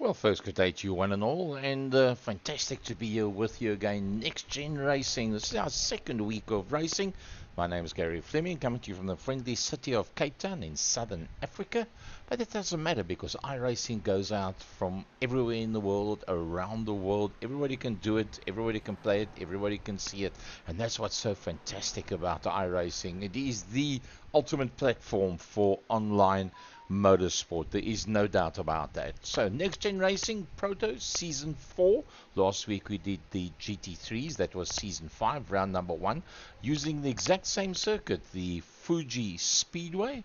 Well, first, good day to you one and all, and fantastic to be here with you again. Next Gen Racing. This is our second week of racing. My name is Gary Fleming, coming to you from the friendly city of Cape Town in southern Africa. But it doesn't matter because iRacing goes out from everywhere in the world, around the world. Everybody can do it, everybody can play it, everybody can see it. And that's what's so fantastic about iRacing. It is the ultimate platform for online motorsport. There is no doubt about that. So, Next Gen Racing PROTO Season 4. Last week we did the GT3s. That was Season 5, round number 1, using the exact same circuit, the FUJI Speedway.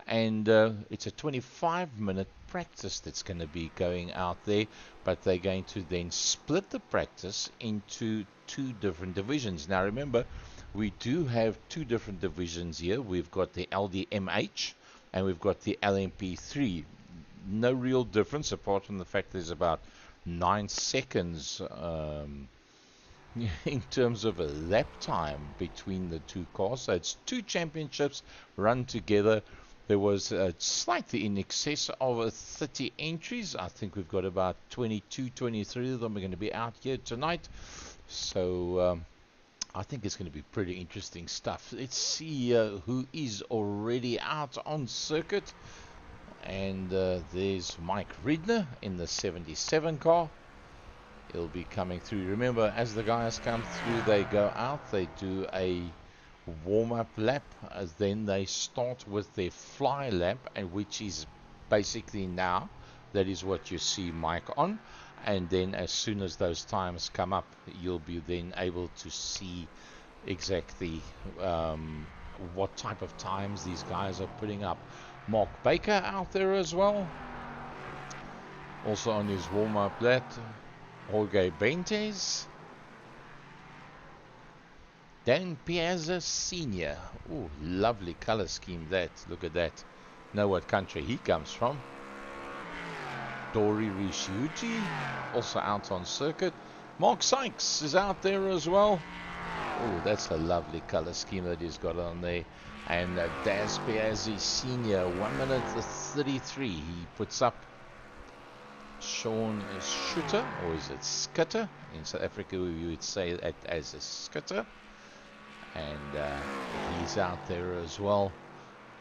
And it's a 25-minute practice that's going to be going out there. But they're going to then split the practice into two different divisions. Now, remember, we do have two different divisions here. We've got the LDMH and we've got the LMP3. No real difference apart from the fact there's about 9 seconds in terms of a lap time between the two cars. So it's two championships run together. There was slightly in excess of 30 entries. I think we've got about 22, 23 of them are going to be out here tonight. So I think it's going to be pretty interesting stuff. Let's see who is already out on circuit. And there's Mike Riedner in the 77 car. He'll be coming through. Remember, as the guys come through, they go out. They do a warm-up lap. Then they start with their fly lap, and which is basically now. That is what you see Mike on. And then as soon as those times come up, you'll be then able to see exactly what type of times these guys are putting up. Mark Baker out there as well. Also on his warm-up lap, Jorge Benitez. Dan Piazza Sr. Oh, lovely color scheme that. Look at that. Know what country he comes from. Dory Rishuji, also out on circuit. Mark Sykes is out there as well. Oh, that's a lovely color scheme that he's got on there. And Daz Piazzi Sr., 1 minute 33. He puts up Sean Schutter, or is it Scutter? In South Africa, we would say that as a Scutter. And he's out there as well.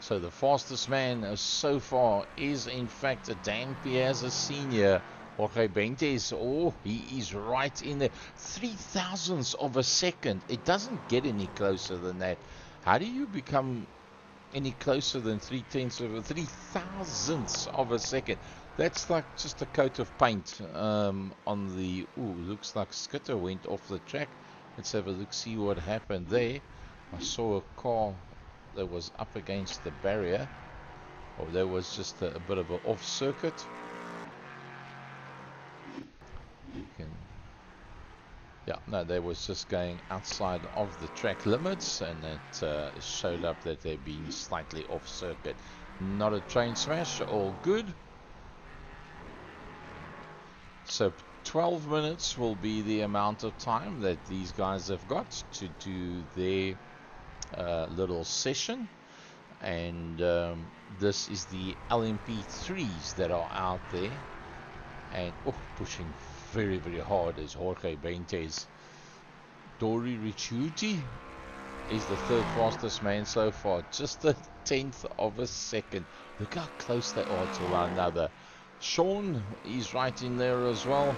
So the fastest man so far is in fact Dan Piazza Sr. Jorge Benitez. Oh, he is right in there. 0.003 of a second. It doesn't get any closer than that. How do you become any closer than 0.003 of a second? That's like just a coat of paint on the... Ooh, looks like Skitter went off the track. Let's have a look, see what happened there. I saw a car that was up against the barrier. Or there was just a bit of an off-circuit. Yeah, no, they was just going outside of the track limits, and it showed up that they're being slightly off-circuit. Not a train smash, all good. So 12 minutes will be the amount of time that these guys have got to do their little session. And this is the LMP3s that are out there. And pushing very, very hard is Jorge Benitez. Dory Richuti is the third fastest man so far. Just a 1/10 of a second. Look how close they are to one another. Sean is right in there as well.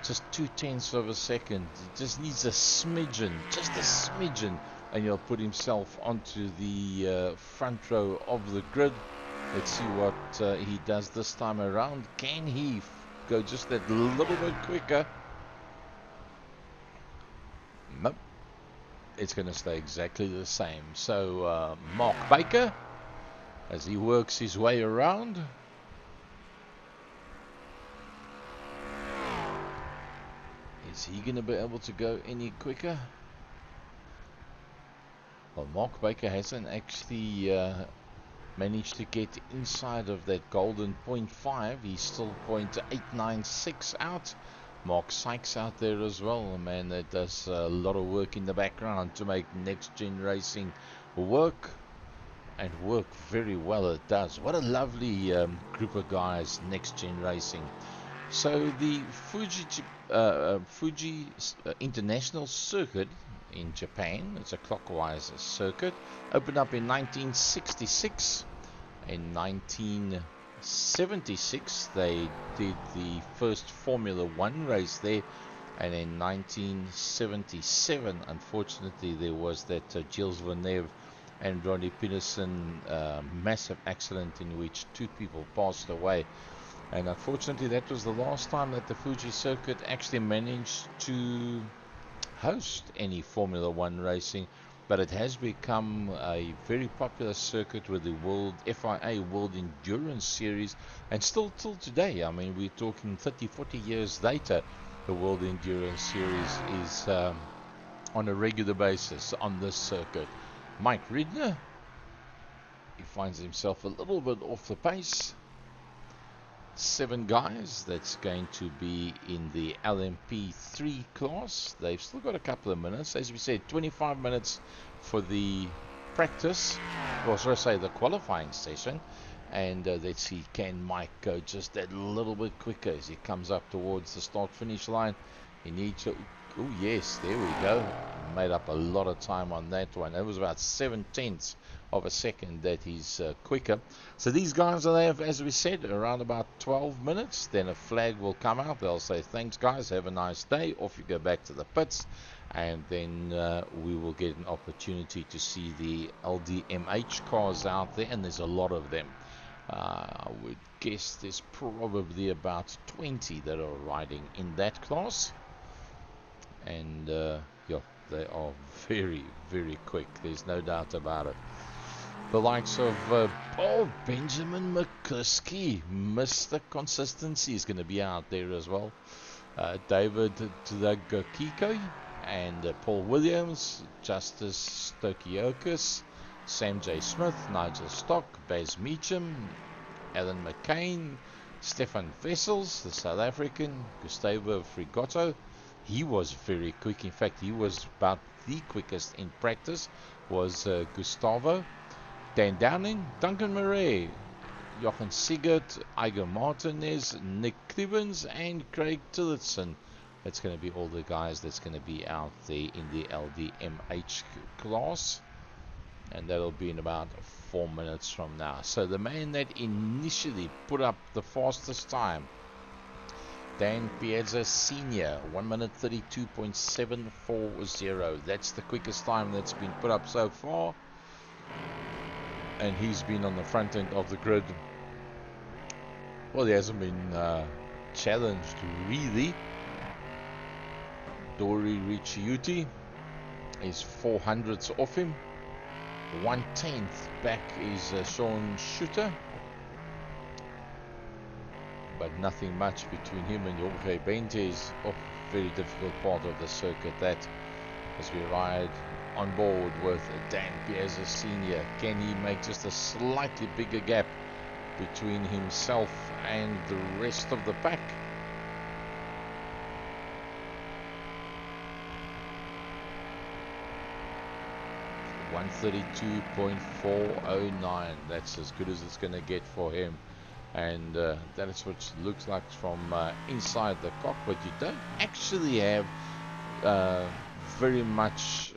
Just 0.2 of a second. He just needs a smidgen. Just a smidgen. And he'll put himself onto the front row of the grid. Let's see what he does this time around. Can he go just that little bit quicker? Nope. It's going to stay exactly the same. So Mark Baker, as he works his way around. Is he going to be able to go any quicker? Well, Mark Baker hasn't actually managed to get inside of that golden 0.5. He's still 0.896 out. Mark Sykes out there as well, a man that does a lot of work in the background to make Next Gen Racing work, and work very well it does. What a lovely group of guys, Next Gen Racing. So the Fuji International Circuit in Japan, it's a clockwise circuit, opened up in 1966. In 1976, they did the first Formula One race there, and in 1977, unfortunately, there was that Gilles Villeneuve and Ronnie Peterson massive accident in which two people passed away. And unfortunately, that was the last time that the Fuji circuit actually managed to host any Formula One racing. But it has become a very popular circuit with the World FIA World Endurance Series, and still till today. I mean, we're talking 30, 40 years later, the World Endurance Series is on a regular basis on this circuit. Mike Ridner, he finds himself a little bit off the pace. 7 guys that's going to be in the LMP3 class. They've still got a couple of minutes. As we said, 25 minutes for the practice, or should I say the qualifying session. And let's see, can Mike go just that little bit quicker as he comes up towards the start-finish line? He needs to... Oh yes, there we go. Made up a lot of time on that one. It was about 7/10 of a second that he's quicker. So these guys will have, as we said, around about 12 minutes. Then a flag will come out. They'll say, thanks guys, have a nice day. Off you go back to the pits. And then we will get an opportunity to see the LDMH cars out there. And there's a lot of them. I would guess there's probably about 20 that are riding in that class. And yeah, they are very, very quick. There's no doubt about it. The likes of Benjamin McCuskey, Mr. Consistency, is going to be out there as well. David Tlagakiko and Paul Williams, Justice Stokiokus, Sam J. Smith, Nigel Stock, Baz Meacham, Alan McCain, Stefan Vessels, the South African, Gustavo Frigotto. He was very quick. In fact, he was about the quickest in practice, was Gustavo. Dan Downing, Duncan Murray, Jochen Sigurd, Igor Martinez, Nick Clibbins, and Craig Tillotson. That's going to be all the guys that's going to be out there in the LDMH class. And that'll be in about 4 minutes from now. So the man that initially put up the fastest time, Dan Piazza Sr., 1 minute 32.740. That's the quickest time that's been put up so far. And he's been on the front end of the grid. Well, he hasn't been challenged really. Dori Ricciuti is 400ths off him. 1/10 back is Sean Shooter. But nothing much between him and Jorge Benitez. Oh, very difficult part of the circuit that, as we ride on board with Dan Piazza Sr. Can he make just a slightly bigger gap between himself and the rest of the pack? (132.409). That's as good as it's going to get for him. And that is what it looks like from inside the cockpit. You don't actually have very much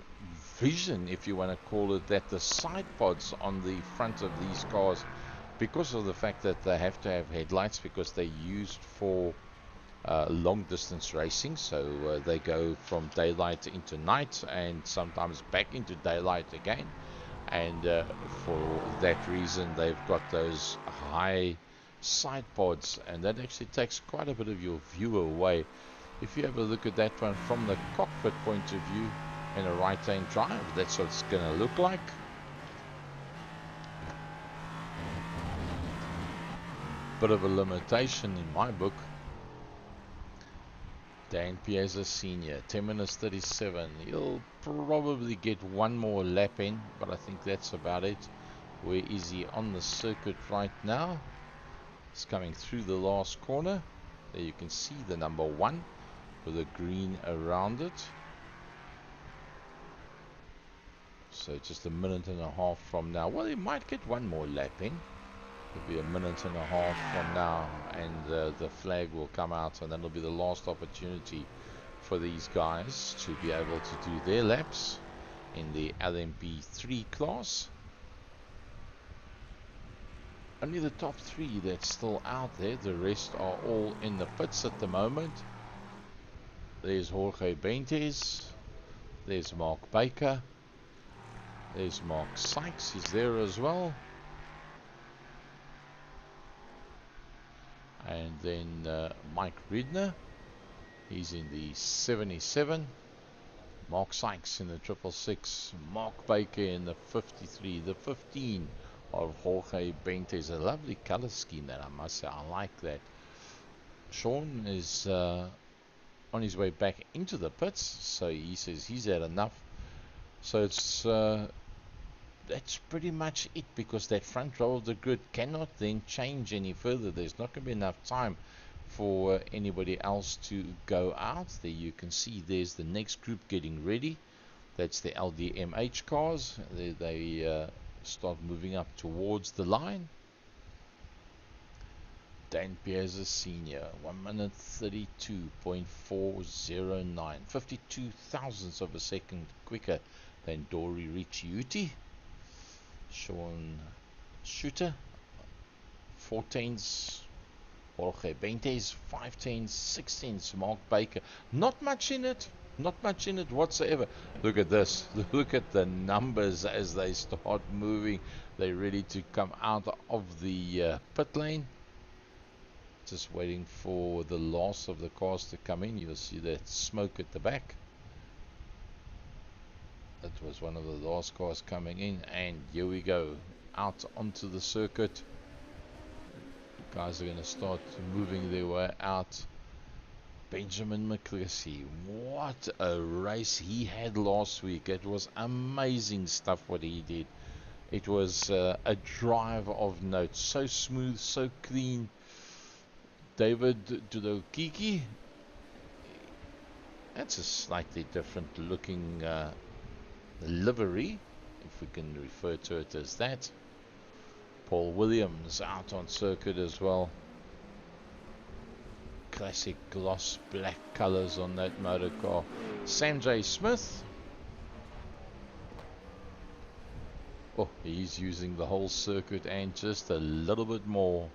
vision, if you want to call it that, the side pods on the front of these cars, because of the fact that they have to have headlights, because they're used for long distance racing. So they go from daylight into night and sometimes back into daylight again. And for that reason, they've got those high side pods, and that actually takes quite a bit of your view away. If you have a look at that one from the cockpit point of view in a right-hand drive, that's what it's going to look like. Bit of a limitation in my book. Dan Piazza Sr., 10 minutes 37. He'll probably get one more lap in, but I think that's about it. Where is he on the circuit right now? It's coming through the last corner. There you can see the number 1 with a green around it. So just a minute and a half from now. Well, he might get one more lap in. It'll be a minute and a half from now, and the flag will come out, and that'll be the last opportunity for these guys to be able to do their laps in the LMP3 class. Only the top three that's still out there. The rest are all in the pits at the moment. There's Jorge Benitez. There's Mark Baker. There's Mark Sykes. He's there as well. And then Mike Ridner. He's in the 77. Mark Sykes in the 666. Mark Baker in the 53. The 15 of Jorge Benitez. A lovely color scheme, that I must say. I like that. Sean is on his way back into the pits, so he says he's had enough. So it's that's pretty much it, because that front row of the grid cannot then change any further. There's not going to be enough time for anybody else to go out. There you can see there's the next group getting ready. That's the LDMH cars. They start moving up towards the line. Dan Piazza Senior, 1 minute 32.409, 52 thousandths of a second quicker than Dory Ricciuti. Sean Shooter, 14s. Jorge Benitez, 5/10, 16s. Mark Baker, not much in it whatsoever. Look at this. Look at the numbers as they start moving. They're ready to come out of the pit lane. Just waiting for the last of the cars to come in. You'll see that smoke at the back. That was one of the last cars coming in, and here we go, out onto the circuit. Guys are going to start moving their way out. Benjamin McCluskey, what a race he had last week. It was amazing stuff what he did. It was a drive of note, so smooth, so clean. David Dudokiki, that's a slightly different looking livery, if we can refer to it as that. Paul Williams out on circuit as well. Classic gloss black colors on that motor car. Sanjay Smith, oh, he's using the whole circuit and just a little bit more.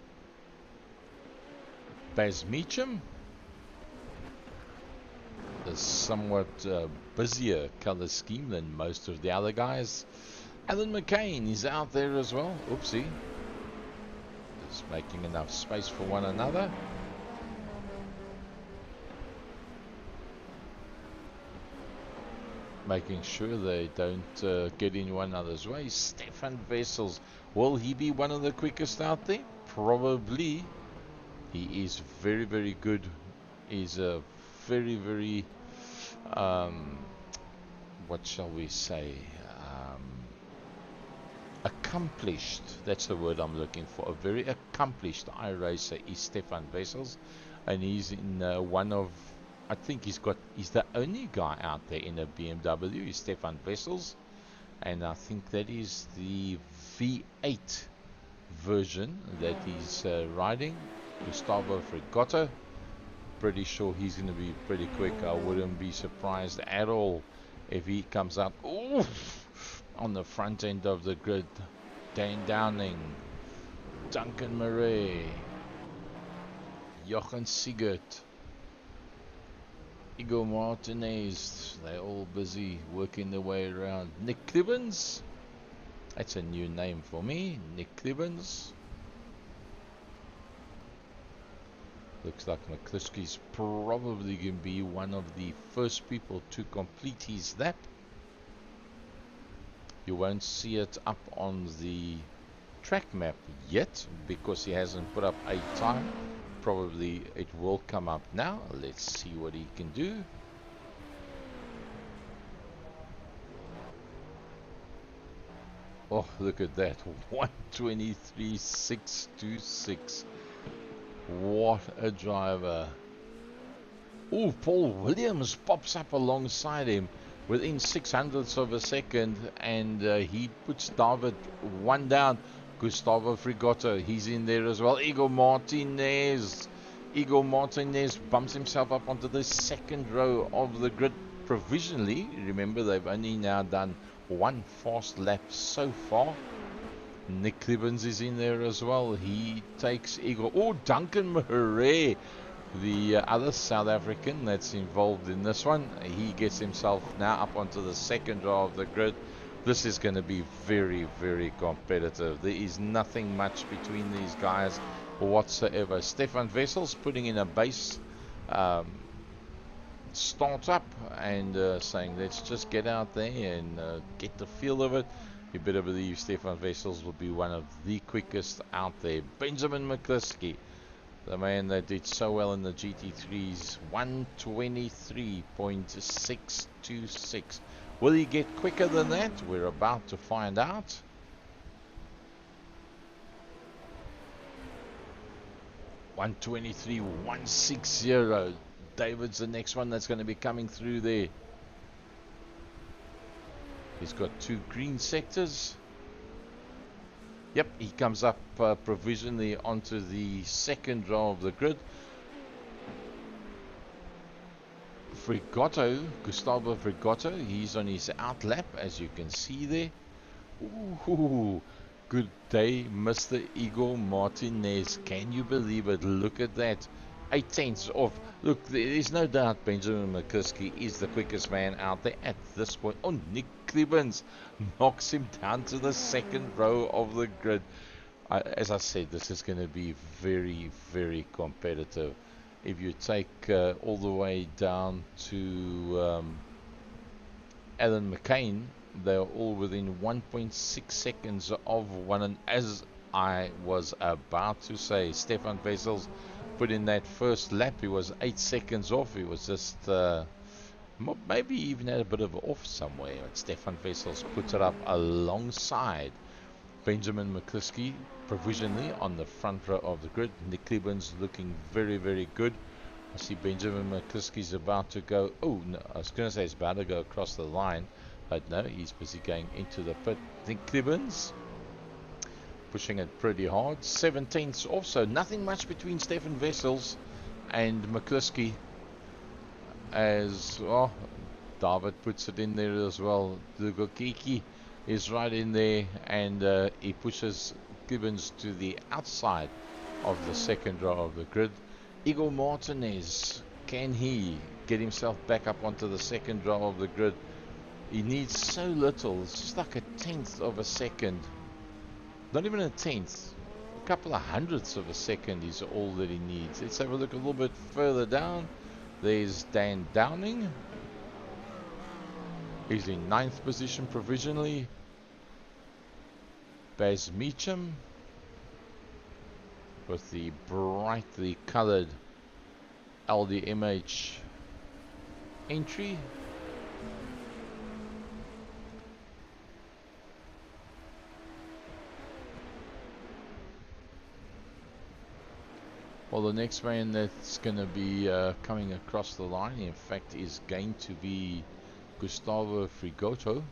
Baz Meacham, a somewhat busier color scheme than most of the other guys. Alan McCain is out there as well. Oopsie. Just making enough space for one another. Making sure they don't get in one another's way. Stefan Wessels, will he be one of the quickest out there? Probably. He is very, very good. He's a very, very, what shall we say, accomplished, that's the word I'm looking for, a very accomplished iRacer is Stefan Wessels, and he's in one of, I think he's the only guy out there in a BMW, is Stefan Wessels, and I think that is the V8 version that he's riding. Gustavo Fregotta, pretty sure he's going to be pretty quick. I wouldn't be surprised at all if he comes out on the front end of the grid. Dan Downing, Duncan Murray, Jochen Siegert, Igor Martinez, they're all busy working their way around. Nick Clibbins, that's a new name for me, Nick Clibbins. Looks like McCluskey's probably going to be one of the first people to complete his lap. You won't see it up on the track map yet because he hasn't put up a time. Probably it will come up now. Let's see what he can do. Oh, look at that. 1:23.626. What a driver. Oh, Paul Williams pops up alongside him within 600ths of a second, and he puts David one down. Gustavo Frigoto, he's in there as well. Igor Martinez bumps himself up onto the second row of the grid provisionally. Remember, they've only now done one fast lap so far. Nick Clibbins is in there as well. He takes Igor. Oh, Duncan Murray, the other South African that's involved in this one. He gets himself now up onto the second row of the grid. This is going to be very, very competitive. There is nothing much between these guys whatsoever. Stefan Wessels putting in a base start up and saying, let's just get out there and get the feel of it. You better believe Stefan Wessels will be one of the quickest out there. Benjamin McCluskey, the man that did so well in the GT3s, 123.626. Will he get quicker than that? We're about to find out. $123.160. David's the next one that's going to be coming through there. He's got two green sectors. Yep, he comes up provisionally onto the second row of the grid. Gustavo Frigoto, he's on his out lap, as you can see there. Ooh, good day, Mr. Igor Martinez. Can you believe it? Look at that. 8 tenths off. Look, there is no doubt Benjamin McCluskey is the quickest man out there at this point. Oh, Nick Clibbins knocks him down to the second row of the grid. As I said, this is going to be very, very competitive. If you take all the way down to Alan McCain, they're all within 1.6 seconds of one. And as I was about to say, Stefan Wessels put in that first lap. He was 8 seconds off. He was just maybe even had a bit of off somewhere. But Stefan Wessels puts it up alongside Benjamin McCluskey provisionally on the front row of the grid. Nick Clibbins looking very, very good. I see Benjamin McCluskey's about to go. Oh, no, I was going to say he's about to go across the line, but no, he's busy going into the pit. Nick Clibbins pushing it pretty hard. 17ths off, so nothing much between Stefan Wessels and McCluskey. As well, David puts it in there as well. Lugokiki is right in there, and he pushes Gibbons to the outside of the second row of the grid. Igor Martinez, can he get himself back up onto the second row of the grid? He needs so little. It's just like a tenth of a second. Not even a tenth. A couple of hundredths of a second is all that he needs. Let's have a look a little bit further down. There's Dan Downing. He's in 9th position provisionally. Baz Meacham with the brightly coloured LDMH entry. Well, the next man that's going to be coming across the line, in fact, is going to be Gustavo Frigoto.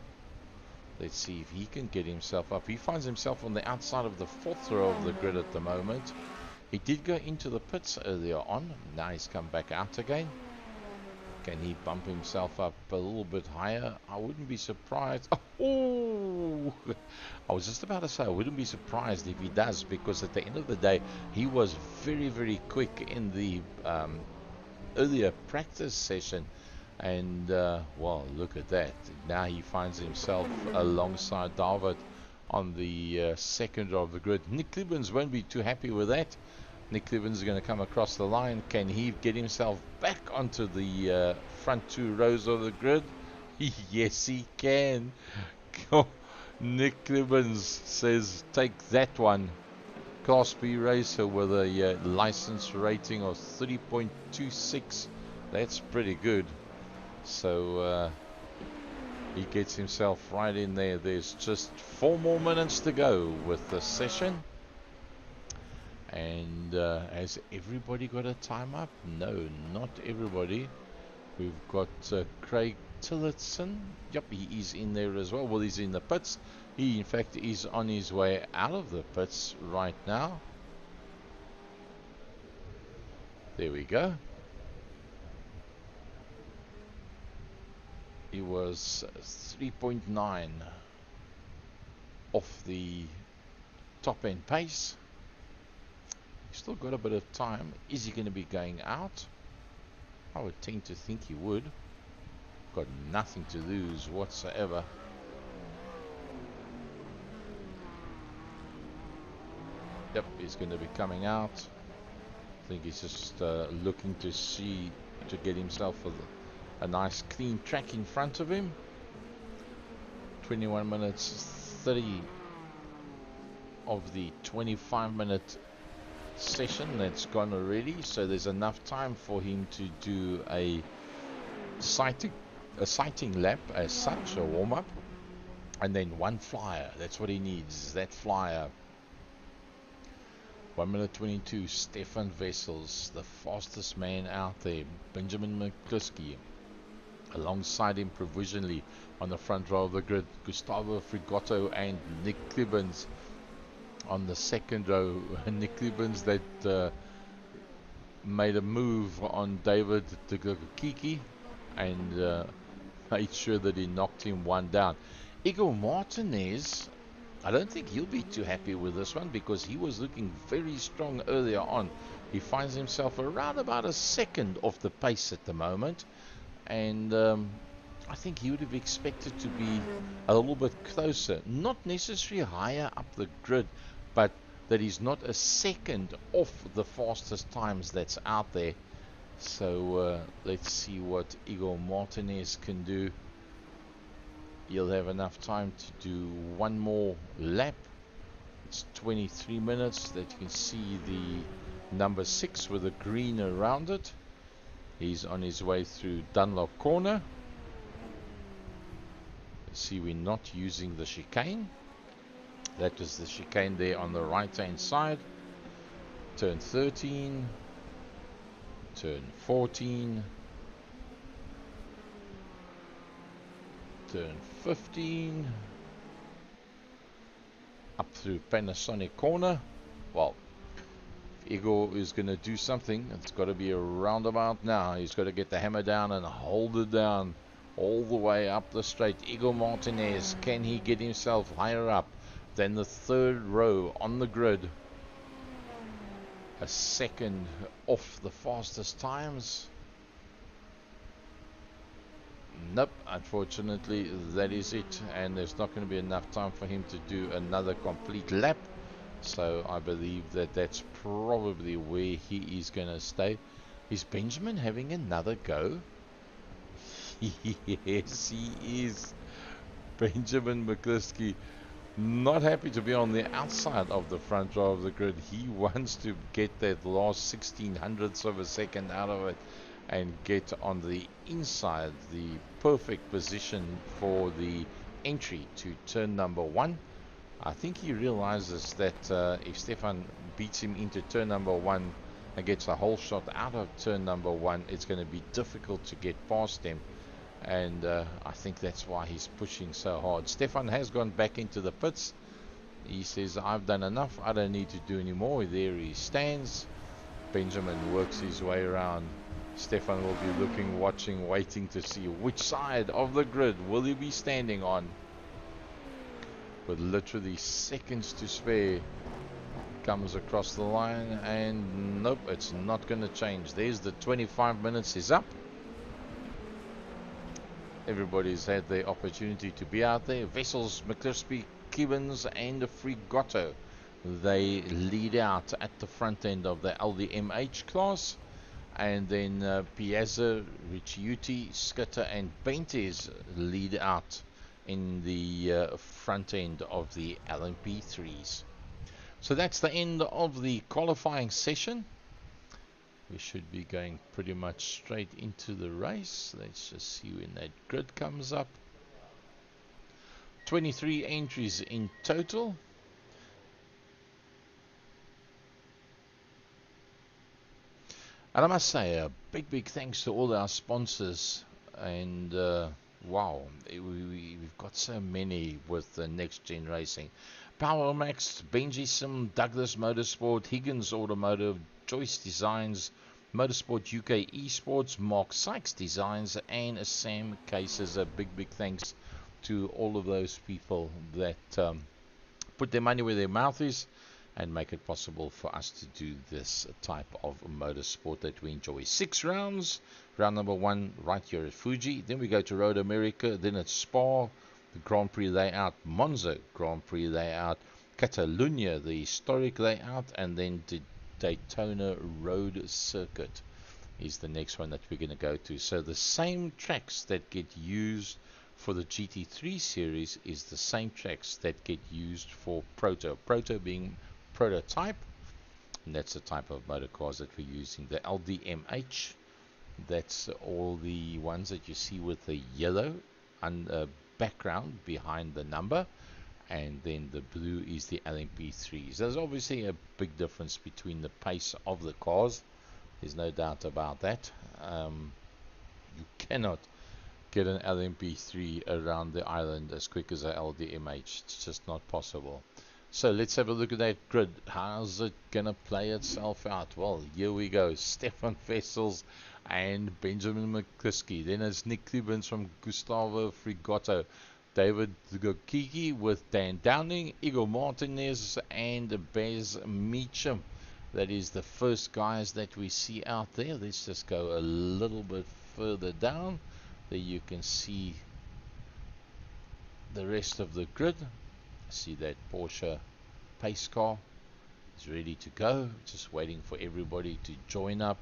Let's see if he can get himself up. He finds himself on the outside of the 4th row of the grid at the moment. He did go into the pits earlier on. Now he's come back out again. Can he bump himself up a little bit higher? I wouldn't be surprised. Oh! I was just about to say I wouldn't be surprised if he does, because at the end of the day he was very, very quick in the earlier practice session. And well, look at that. Now he finds himself alongside David on the second row of the grid. Nick Clibbins won't be too happy with that. Nick Clibbins is going to come across the line. Can he get himself back onto the front 2 rows of the grid? Yes, he can. Nick Clibbins says, take that one. Class B racer with a license rating of 3.26. That's pretty good. So he gets himself right in there. There's just 4 more minutes to go with the session. And has everybody got a time up? No, not everybody. We've got Craig Tillotson. Yep, he is in there as well. Well, he's in the pits. He in fact is on his way out of the pits right now. There we go. He was 3.9 off the top end pace. He's still got a bit of time. Is he going to be going out? I would tend to think he would. Got nothing to lose whatsoever. Yep, he's going to be coming out. I think he's just looking to get himself a nice clean track in front of him. 21 minutes 30 of the 25-minute session that's gone already, so there's enough time for him to do a sighting lap as such, a warm-up, and then one flyer. That's what he needs, that flyer. 1 minute 22, Stefan Wessels, the fastest man out there. Benjamin McCluskey alongside him provisionally on the front row of the grid. Gustavo Frigotto and Nick Clibbins on the second row. Nick Clibbins that made a move on David Kiki and made sure that he knocked him one down. Igor Martinez, I don't think he'll be too happy with this one because he was looking very strong earlier on. He finds himself around about a second off the pace at the moment, and I think he would have expected to be a little bit closer, not necessarily higher up the grid, but that he's not a second off the fastest times that's out there. So let's see what Igor Martinez can do. He'll have enough time to do one more lap. It's 23 minutes that you can see the number 6 with a green around it. He's on his way through Dunlop Corner. See, we're not using the chicane. That was the chicane there on the right hand side. Turn 13, turn 14, turn 15, up through Panasonic Corner. Well, if Igor is going to do something, it's got to be a roundabout now. He's got to get the hammer down and hold it down all the way up the straight. Igor Martinez, can he get himself higher up than the third row on the grid? A second off the fastest times. Nope, unfortunately that is it, and there's not going to be enough time for him to do another complete lap. So I believe that that's probably where he is going to stay. Is Benjamin having another go? Yes, he is. Benjamin McCluskey not happy to be on the outside of the front row of the grid. He wants to get that last 16 hundredths of a second out of it and get on the inside, the perfect position for the entry to turn number 1. I think he realizes that if Stefan beats him into turn number 1 and gets a whole shot out of turn number 1, it's going to be difficult to get past him. And I think that's why he's pushing so hard. Stefan has gone back into the pits. He says, I've done enough, I don't need to do any more. There he stands. Benjamin works his way around. Stefan will be looking, watching, waiting to see which side of the grid will he be standing on. With literally seconds to spare, comes across the line, and nope, it's not going to change. There's the 25 minutes is up. Everybody's had the opportunity to be out there. Wessels, McCluskey, Gibbons and Frigotto, they lead out at the front end of the LDMH class. And then Piazza, Ricciuti, Skitter and Paintes lead out in the front end of the LMP3s. So that's the end of the qualifying session. We should be going pretty much straight into the race. Let's just see when that grid comes up. 23 entries in total. And I must say a big thanks to all our sponsors and Wow, we've got so many with the Next Gen Racing. Power Max, Benji Sim, Douglas Motorsport, Higgins Automotive, Joyce Designs, Motorsport UK Esports, Mark Sykes Designs, and Sam Cases. A big thanks to all of those people that put their money where their mouth is and make it possible for us to do this type of motorsport that we enjoy. 6 rounds. Round number 1 right here at Fuji. Then we go to Road America. Then it's Spa, the Grand Prix layout. Monza Grand Prix layout. Catalunya, the historic layout. And then the Daytona Road Circuit is the next one that we're going to go to. So the same tracks that get used for the GT3 series is the same tracks that get used for Proto. Proto being prototype, and that's the type of motor cars that we're using. The LDMH, that's all the ones that you see with the yellow background behind the number, and then the blue is the LMP3s. There's obviously a big difference between the pace of the cars. There's no doubt about that. You cannot get an LMP3 around the island as quick as a LDMH. It's just not possible. So let's have a look at that grid. How's it gonna play itself out? Well, here we go. Stefan Vessels and Benjamin McCliskey. Then it's Nick Cubans from Gustavo Frigoto. David Gokiki with Dan Downing, Igor Martinez, and Bez Meacham. That is the first guys that we see out there. Let's just go a little bit further down. There you can see the rest of the grid. See that Porsche pace car is ready to go, just waiting for everybody to join up.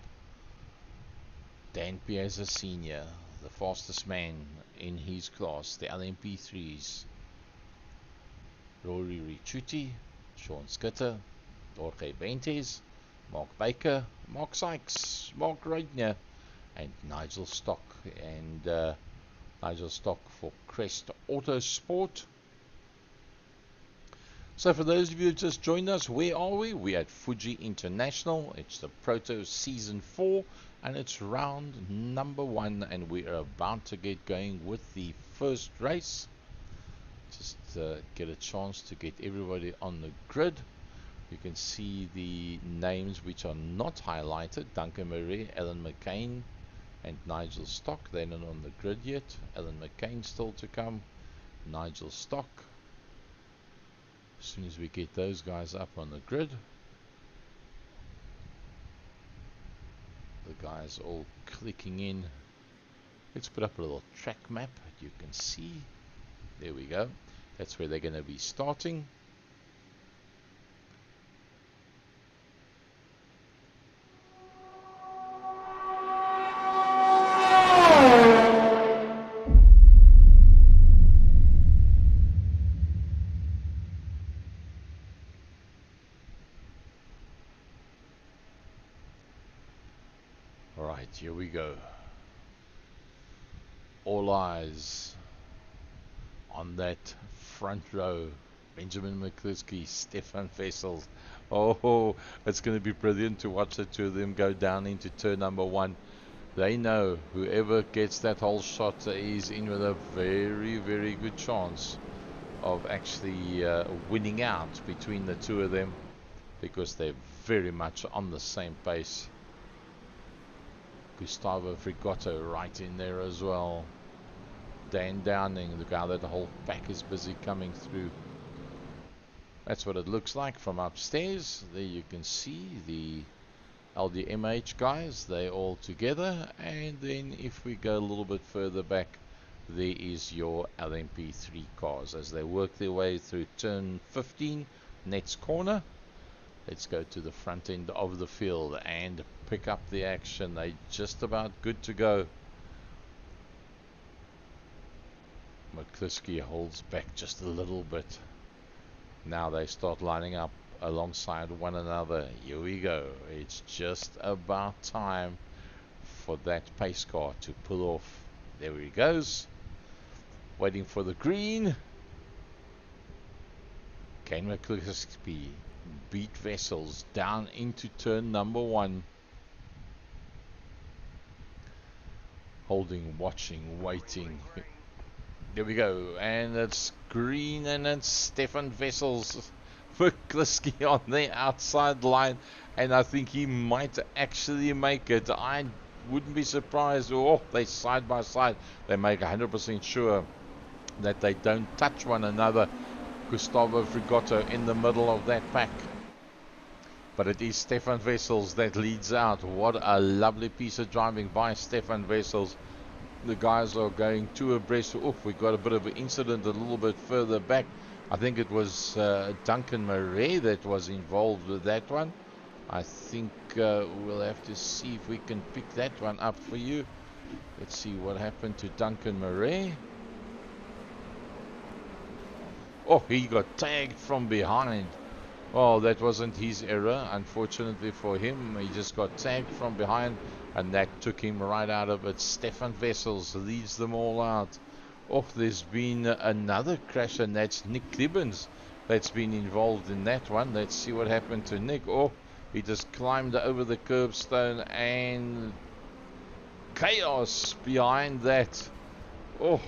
Dan Piazza Sr., the fastest man in his class, the LMP3s. Rory Ricciuti, Sean Skitter, Jorge Bentes, Mark Baker, Mark Sykes, Mark Reitner, and Nigel Stock. And Nigel Stock for Crest Autosport. So for those of you who just joined us, where are we? We're at Fuji International. It's the Proto Season 4, and it's round number 1, and we are about to get going with the first race. Just get a chance to get everybody on the grid. You can see the names which are not highlighted. Duncan Murray, Alan McCain, and Nigel Stock. They're not on the grid yet. Alan McCain still to come. Nigel Stock. As soon as we get those guys up on the grid, the guys all clicking in. Let's put up a little track map. You can see. There we go. That's where they're going to be starting. Alright, here we go. All eyes on that front row. Benjamin McCliskey, Stefan Vessels. Oh, it's going to be brilliant to watch the two of them go down into turn number 1. They know whoever gets that whole shot is in with a very good chance of actually winning out between the two of them, because they're very much on the same pace. Gustavo Frigoto right in there as well. Dan Downing, the guy that the whole pack is busy coming through. That's what it looks like from upstairs. There you can see the LDMH guys, they're all together. And then if we go a little bit further back, there is your LMP3 cars as they work their way through turn 15, next corner. Let's go to the front end of the field and pick up the action. They're just about good to go. McCliskey holds back just a little bit. Now they start lining up alongside one another. Here we go. It's just about time for that pace car to pull off. There he goes. Waiting for the green. Can McCliskey beat Vessels down into turn number 1? Holding, watching, waiting. Here we go, and it's green, and it's Stefan Wessels McCliskey on the outside line, and I think he might actually make it. I wouldn't be surprised. Oh, they side by side. They make 100% sure that they don't touch one another. Gustavo Frigoto in the middle of that pack. But it is Stefan Wessels that leads out. What a lovely piece of driving by Stefan Wessels. The guys are going two abreast. Oof, we got a bit of an incident a little bit further back. I think it was Duncan Murray that was involved with that one. I think we'll have to see if we can pick that one up for you. Let's see what happened to Duncan Murray. Oh, he got tagged from behind. Oh, that wasn't his error, unfortunately for him. He just got tagged from behind, and that took him right out of it. Stefan Wessels leads them all out. Oh, there's been another crash, and that's Nick Gibbons that's been involved in that one. Let's see what happened to Nick. Oh, he just climbed over the curbstone, and chaos behind that. Oh,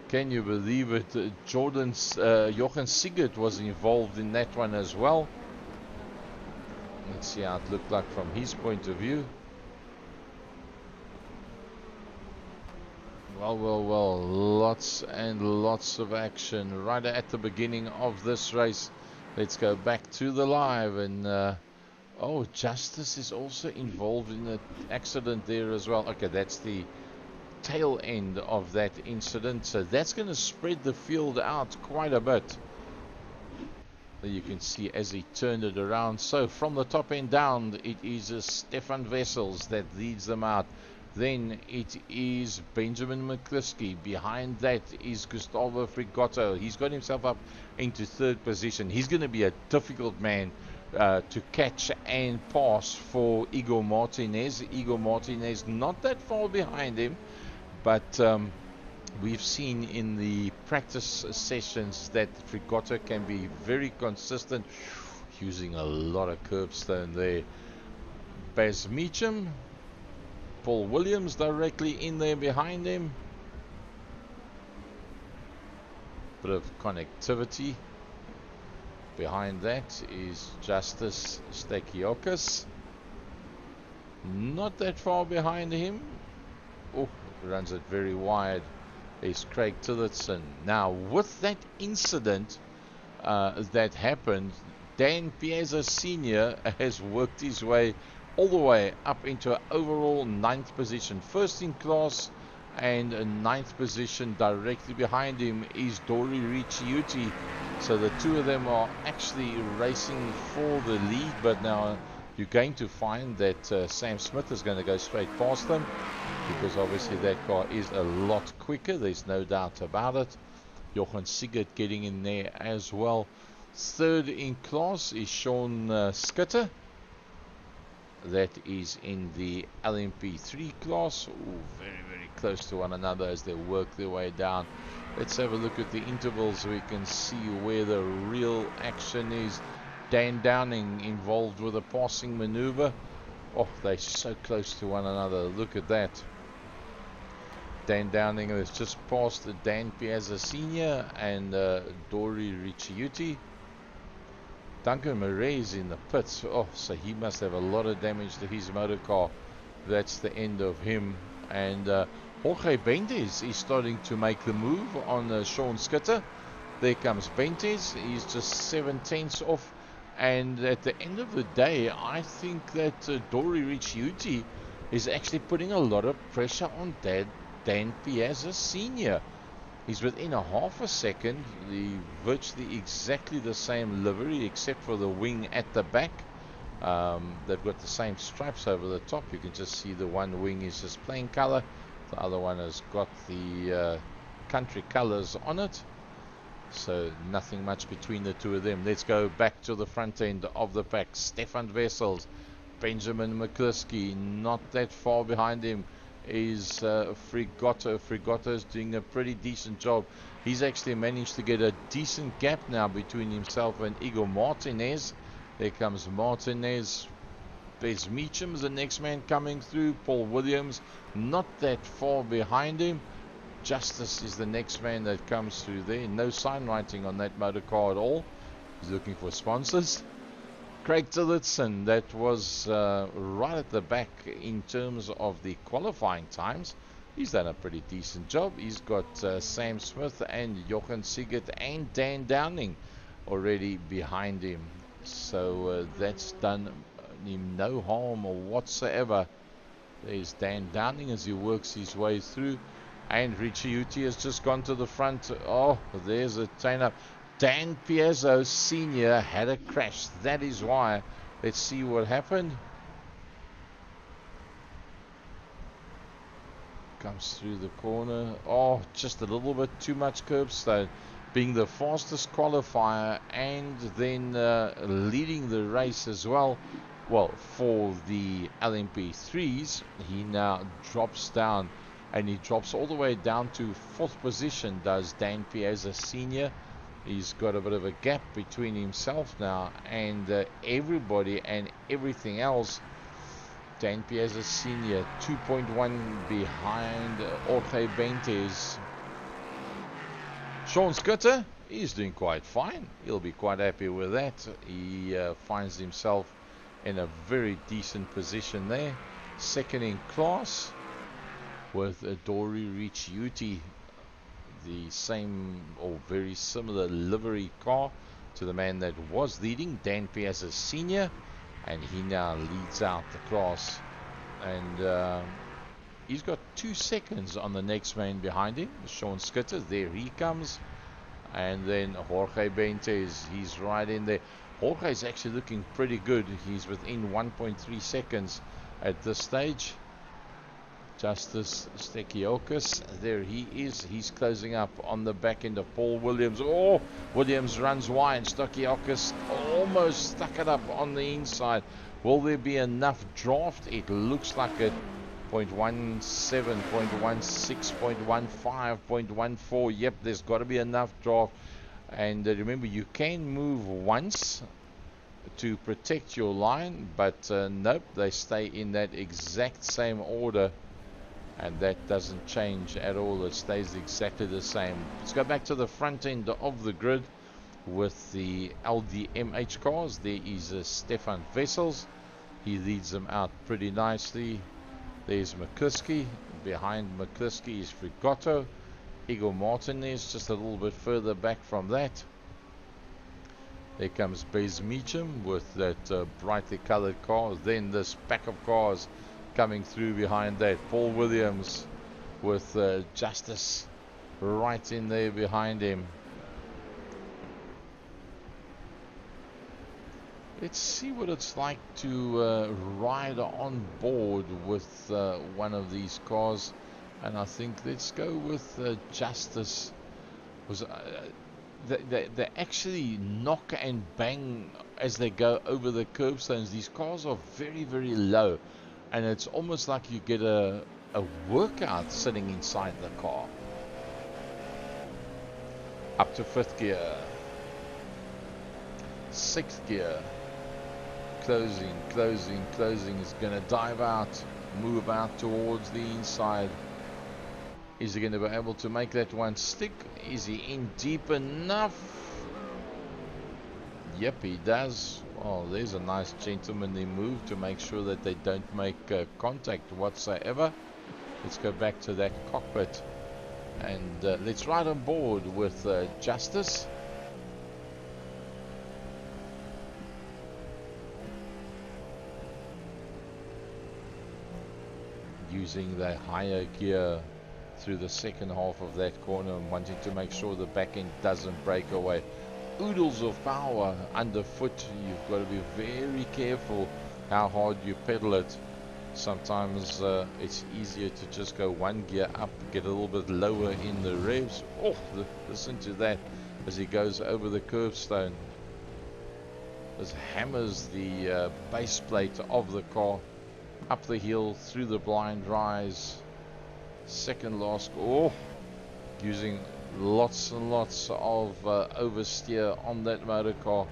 can you believe it? Jochen Sigurd was involved in that one as well. Let's see how it looked like from his point of view. Well, lots and lots of action right at the beginning of this race. Let's go back to the live, and oh, Justice is also involved in the accident there as well. Okay, that's the tail end of that incident, so that's going to spread the field out quite a bit. There you can see as he turned it around. So from the top end down, it is Stefan Wessels that leads them out. Then it is Benjamin McCliskey. Behind that is Gustavo Frigoto. He's got himself up into third position. He's going to be a difficult man to catch and pass for Igor Martinez. Igor Martinez not that far behind him, but we've seen in the practice sessions that Frigoto can be very consistent, using a lot of curbstone there. Baz Meacham, Paul Williams directly in there behind him. Bit of connectivity. Behind that is Justice Stakiokis. Not that far behind him. Oh, runs it very wide. There's Craig Tillotson. Now, with that incident that happened, Dan Piazza Sr. has worked his way all the way up into an overall 9th position. First in class and a 9th position. Directly behind him is Dori Ricciuti. So the two of them are actually racing for the lead, but now you're going to find that Sam Smith is going to go straight past them, because obviously that car is a lot quicker, there's no doubt about it. Jochen Sigurd getting in there as well. Third in class is Sean Skitter. That is in the LMP3 class. Ooh, very, very close to one another as they work their way down. Let's have a look at the intervals so we can see where the real action is. Dan Downing involved with a passing maneuver. Oh, they're so close to one another. Look at that. Dan Downing has just passed Dan Piazza Sr. and Dori Ricciuti. Duncan Murray is in the pits. Oh, so he must have a lot of damage to his motor car. That's the end of him. And Jorge Benitez is starting to make the move on Sean Skitter. There comes Benitez. He's just 7/10 off. And at the end of the day, I think that Dori Ricciuti is actually putting a lot of pressure on Dan Piazza Sr. He's within a half a second. Virtually exactly the same livery except for the wing at the back. They've got the same stripes over the top. You can just see the one wing is just plain color. The other one has got the country colors on it. So nothing much between the two of them. Let's go back to the front end of the pack. Stefan Wessels, Benjamin McCliskey, not that far behind him is Frigoto. Frigoto is doing a pretty decent job. He's actually managed to get a decent gap now between himself and Igor Martinez. There comes Martinez. There's Meacham, the next man coming through. Paul Williams, not that far behind him. Justice is the next man that comes through there. No sign writing on that motor car at all. He's looking for sponsors. Craig Tillotson, that was right at the back in terms of the qualifying times. He's done a pretty decent job. He's got Sam Smith and Jochen Siegert and Dan Downing already behind him. So that's done him no harm whatsoever. There's Dan Downing as he works his way through. And Ricciuti has just gone to the front. Oh, there's a chain-up. Dan Piazzo Sr. had a crash. That is why. Let's see what happened. Comes through the corner. Oh, just a little bit too much curbstone. Being the fastest qualifier and then leading the race as well. Well, for the LMP3s, he now drops down. And he drops all the way down to 4th position, does Dan Piazza Sr. He's got a bit of a gap between himself now and everybody and everything else. Dan Piazza Sr. 2.1 behind Jorge Benitez. Sean Schutter, he's doing quite fine. He'll be quite happy with that. He finds himself in a very decent position there. Second in class, with Dory Ricciuti, the same or very similar livery car to the man that was leading, Dan Piazza Sr., and he now leads out the class. And he's got 2 seconds on the next man behind him, Sean Schutter. There he comes. And then Jorge Benitez, he's right in there. Jorge's actually looking pretty good. He's within 1.3 seconds at this stage. Justice Stekiokis, there he is. He's closing up on the back end of Paul Williams. Oh, Williams runs wide. Stekiokis almost stuck it up on the inside. Will there be enough draft? It looks like it. 0.17, 0.16, 0.15, 0.14. Yep, there's got to be enough draft. And remember, you can move once to protect your line, but nope, they stay in that exact same order. And that doesn't change at all. It stays exactly the same. Let's go back to the front end of the grid with the LDMH cars. There is Stefan Wessels. He leads them out pretty nicely. There's McCluskey. Behind McCluskey is Frigotto. Igor Martinez just a little bit further back from that. There comes Bez Meacham with that brightly colored car. Then this pack of cars coming through behind that. Paul Williams with Justice right in there behind him. Let's see what it's like to ride on board with one of these cars. And I think let's go with Justice. They actually knock and bang as they go over the curbstones. These cars are very, very low. And it's almost like you get a workout sitting inside the car. Up to 5th gear. 6th gear. Closing, closing, closing. Is going to dive out. Move out towards the inside. Is he going to be able to make that one stick? Is he in deep enough? Yep, he does. Oh, there's a nice gentlemanly move to make sure that they don't make contact whatsoever. Let's go back to that cockpit and let's ride on board with Justice. Using the higher gear through the second half of that corner and wanting to make sure the back end doesn't break away. Oodles of power underfoot. You've got to be very careful how hard you pedal it. Sometimes it's easier to just go one gear up, get a little bit lower in the revs. Oh, listen to that as he goes over the curbstone. This hammers the base plate of the car up the hill through the blind rise. Second last. Oh, using lots and lots of oversteer on that motor car.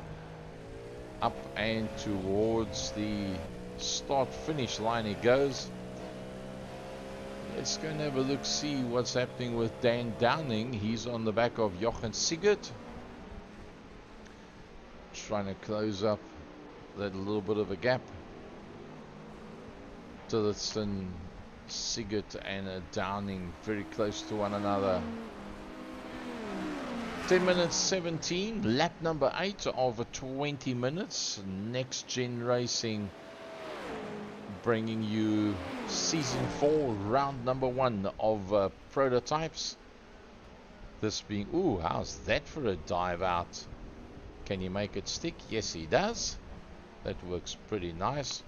Up and towards the start finish line he goes. Let's go and have a look, see what's happening with Dan Downing. He's on the back of Jochen Sigurd, trying to close up that little bit of a gap. Tillotson, Sigurd and Downing very close to one another. 10 minutes 17, lap number 8 over 20 minutes. Next Gen Racing bringing you season 4, round number 1 of prototypes. This being, ooh, how's that for a dive out? Can you make it stick? Yes, he does. That works pretty nice.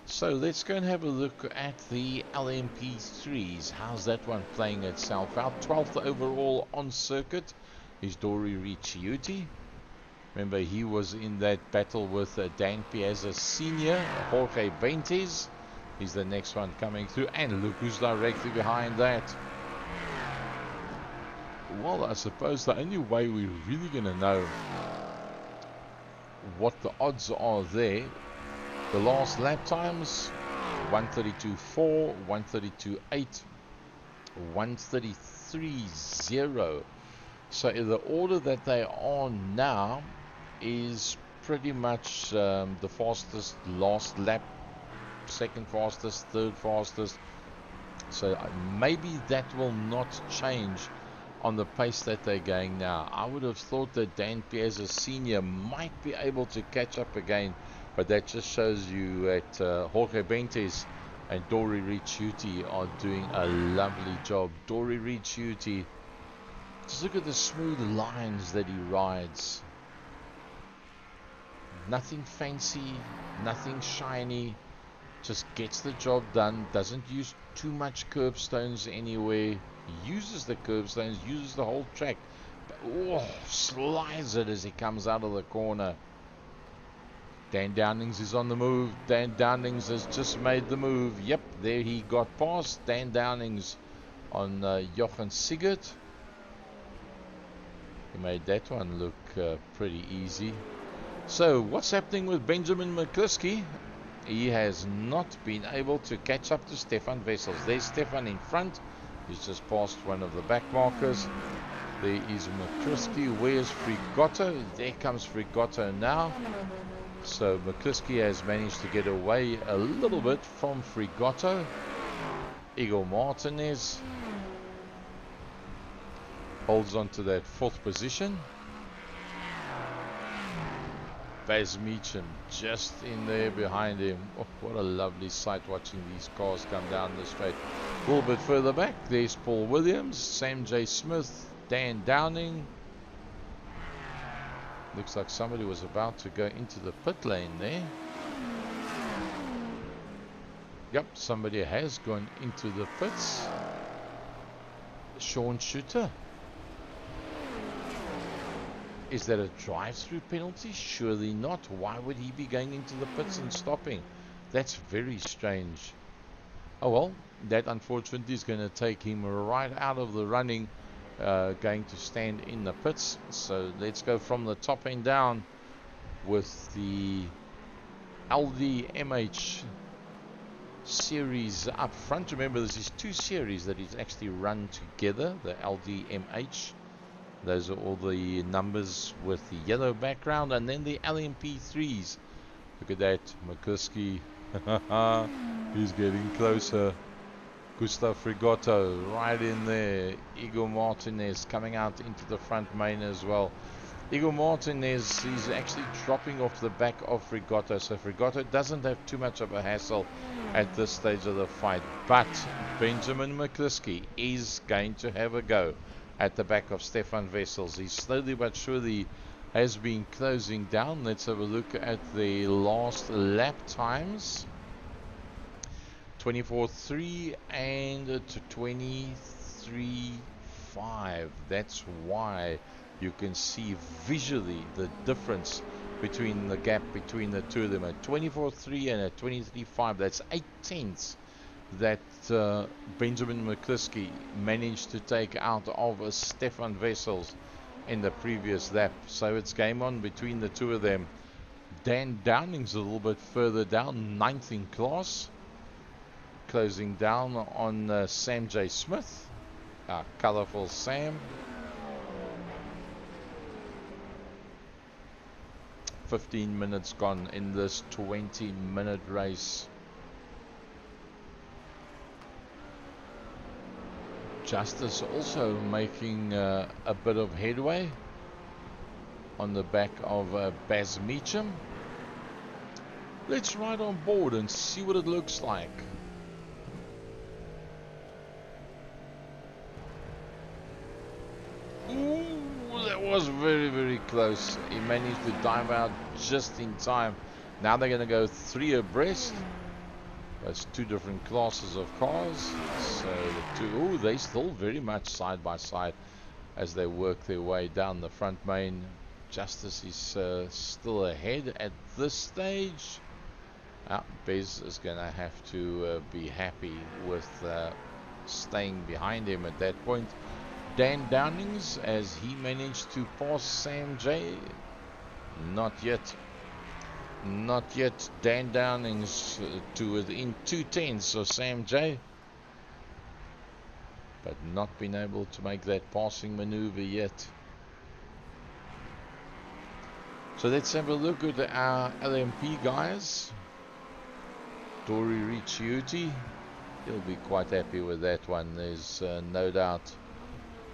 So let's go and have a look at the LMP3s. How's that one playing itself out? 12th overall on circuit is Dory Ricciuti. Remember, he was in that battle with Dan Piazza Sr., Jorge Benitez. He's the next one coming through. And look who's directly behind that. Well, I suppose the only way we're really going to know what the odds are there, the last lap times, 132.4, 132.8, 133.0. So in the order that they are now is pretty much the fastest last lap, second fastest, third fastest. So maybe that will not change on the pace that they're going now. I would have thought that Dan Piazza Sr. might be able to catch up again, but that just shows you that Jorge Benitez and Dory Ricciuti are doing a lovely job. Dory Ricciuti, just look at the smooth lines that he rides. Nothing fancy, nothing shiny, just gets the job done, doesn't use too much curbstones anywhere, uses the curbstones, uses the whole track, but slides it as he comes out of the corner. Dan Downings is on the move. Dan Downings has just made the move. Yep, there he got past. Dan Downings on Jochen Sigurd. He made that one look pretty easy. So what's happening with Benjamin McCluskey? He has not been able to catch up to Stefan Wessels. There's Stefan in front. He's just passed one of the back markers. There is McCluskey. Where's Frigotto? There comes Frigotto now. So McCluskey has managed to get away a little bit from Frigotto. Igor Martinez holds on to that 4th position. Baz Meacham just in there behind him. Oh, what a lovely sight watching these cars come down the straight. A little bit further back, there's Paul Williams, Sam J. Smith, Dan Downing. Looks like somebody was about to go into the pit lane there. Yep, somebody has gone into the pits. Sean Shooter. Is that a drive-through penalty? Surely not. Why would he be going into the pits and stopping? That's very strange. Oh well, that unfortunately is going to take him right out of the running, going to stand in the pits. So let's go from the top end down with the LDMH series up front. Remember, this is 2 series that is actually run together, the LDMH. Those are all the numbers with the yellow background, and then the LMP3s. Look at that, McCluskey. He's getting closer. Gustav Frigotto right in there. Igor Martinez coming out into the front main as well. Igor Martinez is actually dropping off the back of Frigotto, so Frigotto doesn't have too much of a hassle at this stage of the fight. But Benjamin McCluskey is going to have a go at the back of Stefan Wessels. He slowly but surely has been closing down. Let's have a look at the last lap times. 24.3 and 23.5. That's why you can see visually the difference between the gap between the two of them. At 24.3 and at 23.5, that's 8 tenths that Benjamin McCluskey managed to take out of Stefan Wessels in the previous lap. So it's game on between the two of them. Dan Downing's a little bit further down, 9th in class. closing down on Sam J. Smith, our colourful Sam. 15 minutes gone in this 20-minute race. Justice also making a bit of headway on the back of Baz Meacham. Let's ride on board and see what it looks like. Ooh, that was very, very close. He managed to dive out just in time. Now they're going to go 3 abreast. That's 2 different classes of cars. So the two, ooh, they still very much side by side as they work their way down the front main. Justice is still ahead at this stage. Bez is going to have to be happy with staying behind him at that point. Dan Downings, as he managed to pass Sam J. Not yet. Not yet. Dan Downings to within 2/10 of Sam J. But not been able to make that passing maneuver yet. So let's have a look at our LMP guys. Dory Ricciuti, he'll be quite happy with that one. There's no doubt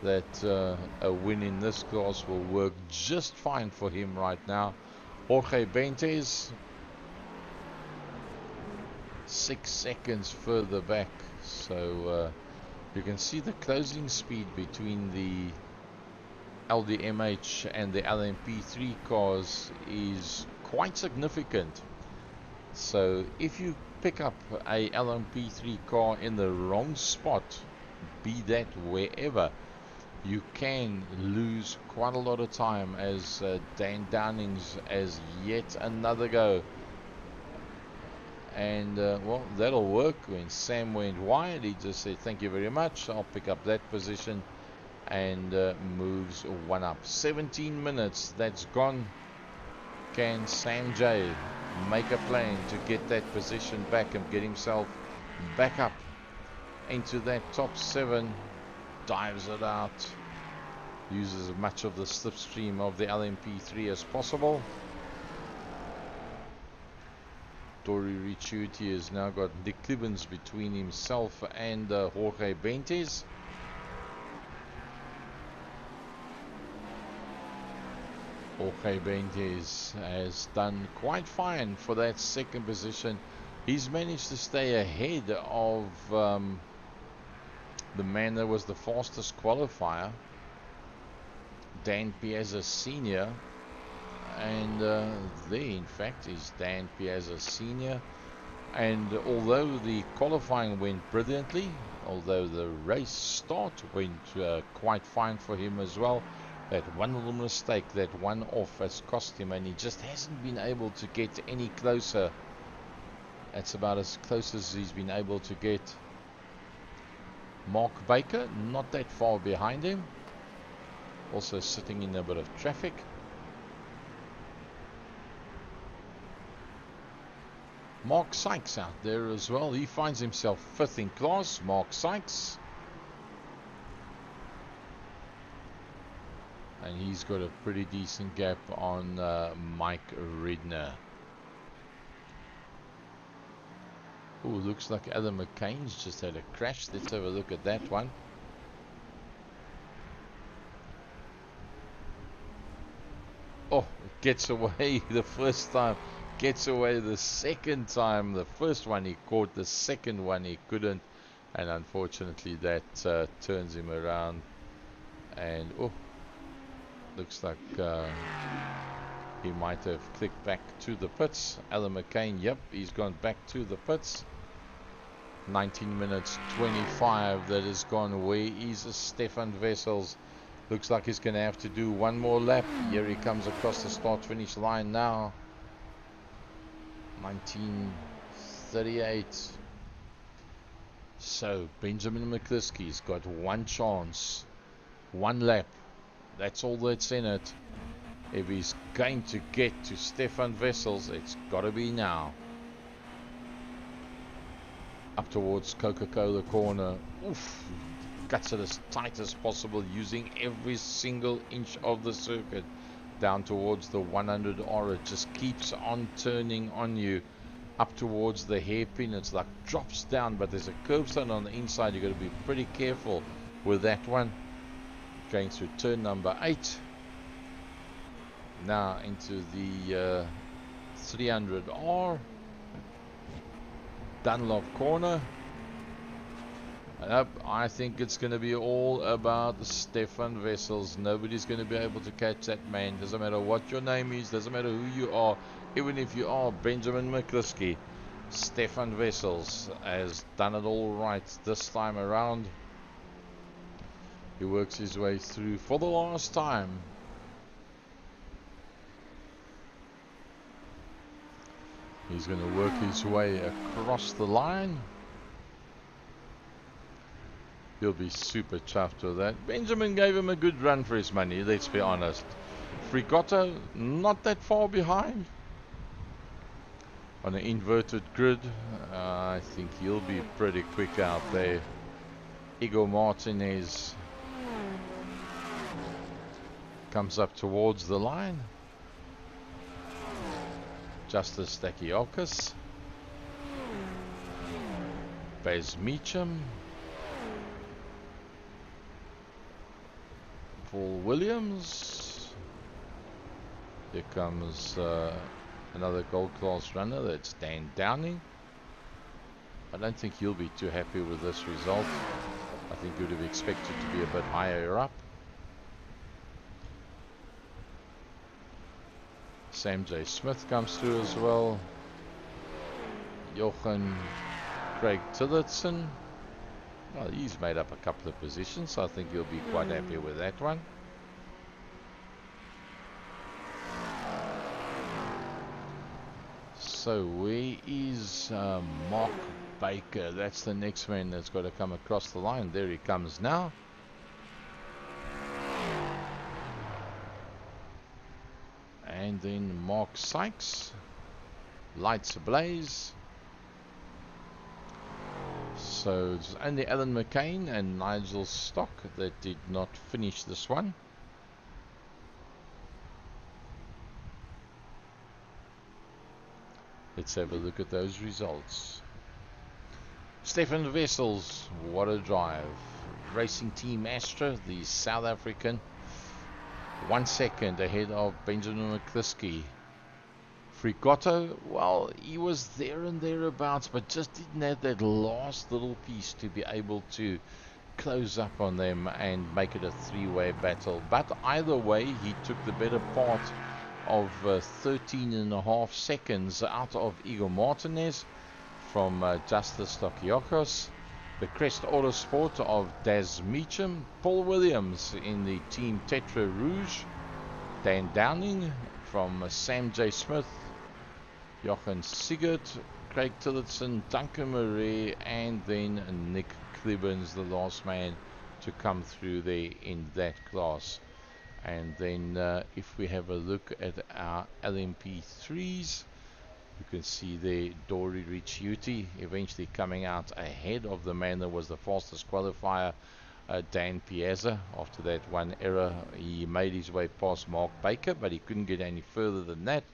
that a win in this class will work just fine for him right now. Jorge Bentes, 6 seconds further back. So you can see the closing speed between the LDMH and the LMP3 cars is quite significant. So if you pick up a LMP3 car in the wrong spot, be that wherever, you can lose quite a lot of time, as Dan Downings as yet another go. And well, that'll work. When Sam went wide, he just said thank you very much, I'll pick up that position, and moves 1 up. 17 minutes that's gone. Can Sam J make a plan to get that position back and get himself back up into that top 7? Dives it out, uses as much of the slipstream of the LMP3 as possible. Dory Ricciuti has now got Nick Clibbins between himself and Jorge Bentes. Jorge Bentes has done quite fine for that second position. He's managed to stay ahead of the man that was the fastest qualifier, Dan Piazza Sr. And there in fact is Dan Piazza Sr. And although the qualifying went brilliantly, although the race start went quite fine for him as well, that one little mistake, that one off, has cost him, and he just hasn't been able to get any closer. That's about as close as he's been able to get. Mark Baker, not that far behind him, also sitting in a bit of traffic. Mark Sykes out there as well. He finds himself 5th in class. Mark Sykes. And he's got a pretty decent gap on Mike Redner. Oh, looks like Adam McCain's just had a crash. Let's have a look at that one. Oh, gets away the first time. Gets away the second time. The first one he caught, the second one he couldn't. And unfortunately that turns him around. And oh, looks like he might have clicked back to the pits. Alan McCain, yep, he's gone back to the pits. 19 minutes 25 that has gone. Where is Stefan Wessels? Looks like he's going to have to do one more lap. Here he comes across the start finish line now. 19:38. So Benjamin McCliskey's got one chance, one lap. That's all that's in it. If he's going to get to Stefan Wessels, it's got to be now. up towards Coca-Cola corner. Oof, cuts it as tight as possible, using every single inch of the circuit. Down towards the 100R, it just keeps on turning on you. Up towards the hairpin, it's like drops down, but there's a curbstone on the inside. You've got to be pretty careful with that one. Going through turn number 8. Now into the 300R. Dunlop corner. I think it's going to be all about Stefan Wessels. Nobody's going to be able to catch that man. Doesn't matter what your name is, doesn't matter who you are, even if you are Benjamin McCliskey. Stefan Wessels has done it all right this time around. He works his way through for the last time. He's going to work his way across the line. He'll be super chuffed with that. Benjamin gave him a good run for his money, let's be honest. Frigotto, not that far behind. On an inverted grid, I think he'll be pretty quick out there. Igor Martinez comes up towards the line. Justice Stakiakis. Baz Meacham. Paul Williams. Here comes another gold class runner, that's Dan Downing. I don't think he'll be too happy with this result. I think he would have expected to be a bit higher up. Sam J. Smith comes through as well. Jochen Craig Tillotson. Well, he's made up a couple of positions, so I think he'll be quite happy with that one. So where is Mark Baker? That's the next man that's got to come across the line. There he comes now. And then Mark Sykes. Lights ablaze. So it's only Alan McCain and Nigel Stock that did not finish this one. Let's have a look at those results. Stefan Wessels, what a drive. Racing Team Astra, the South African, 1 second ahead of Benjamin McCliskey. Frigotto, well, he was there and thereabouts, but just didn't have that last little piece to be able to close up on them and make it a three-way battle. But either way, he took the better part of 13.5 seconds out of Igor Martinez from Justice Stakiakis. The Crest Autosport of Daz Meacham. Paul Williams in the Team Tetra Rouge. Dan Downing from Sam J. Smith. Jochen Sigurd, Craig Tillotson, Duncan Murray, and then Nick Klibbens, the last man to come through there in that class. And then if we have a look at our LMP3s, you can see there Dory Ricciuti eventually coming out ahead of the man that was the fastest qualifier, Dan Piazza. After that one error, he made his way past Mark Baker, but he couldn't get any further than that.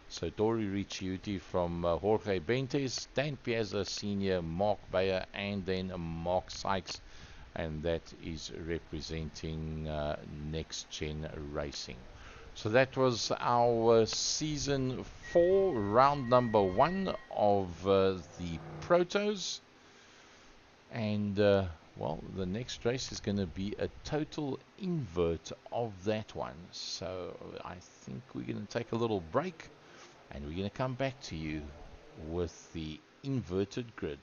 So Dory Ricciuti from Jorge Bentes, Dan Piazza Senior, Mark Bayer, and then Mark Sykes. And that is representing NXTGEN Racing. So that was our season 4, round number 1 of the Protos. And well, the next race is going to be a total invert of that one. So I think we're going to take a little break, and we're going to come back to you with the inverted grid.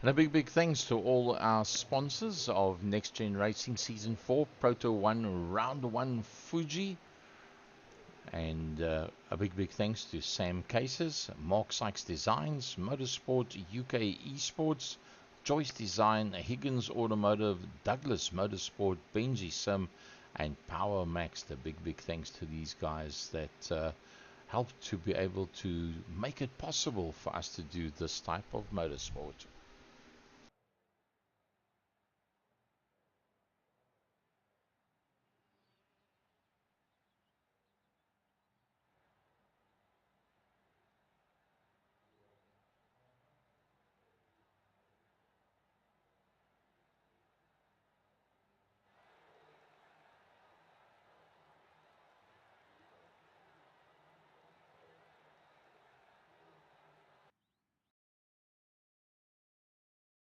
And a big thanks to all our sponsors of Next Gen Racing Season 4, Proto 1, Round 1, Fuji. And a big thanks to Sam Cases, Mark Sykes Designs, Motorsport UK Esports, Joyce Design, Higgins Automotive, Douglas Motorsport, Benji Sim, and Power Max. The big thanks to these guys that help to be able to make it possible for us to do this type of motorsport.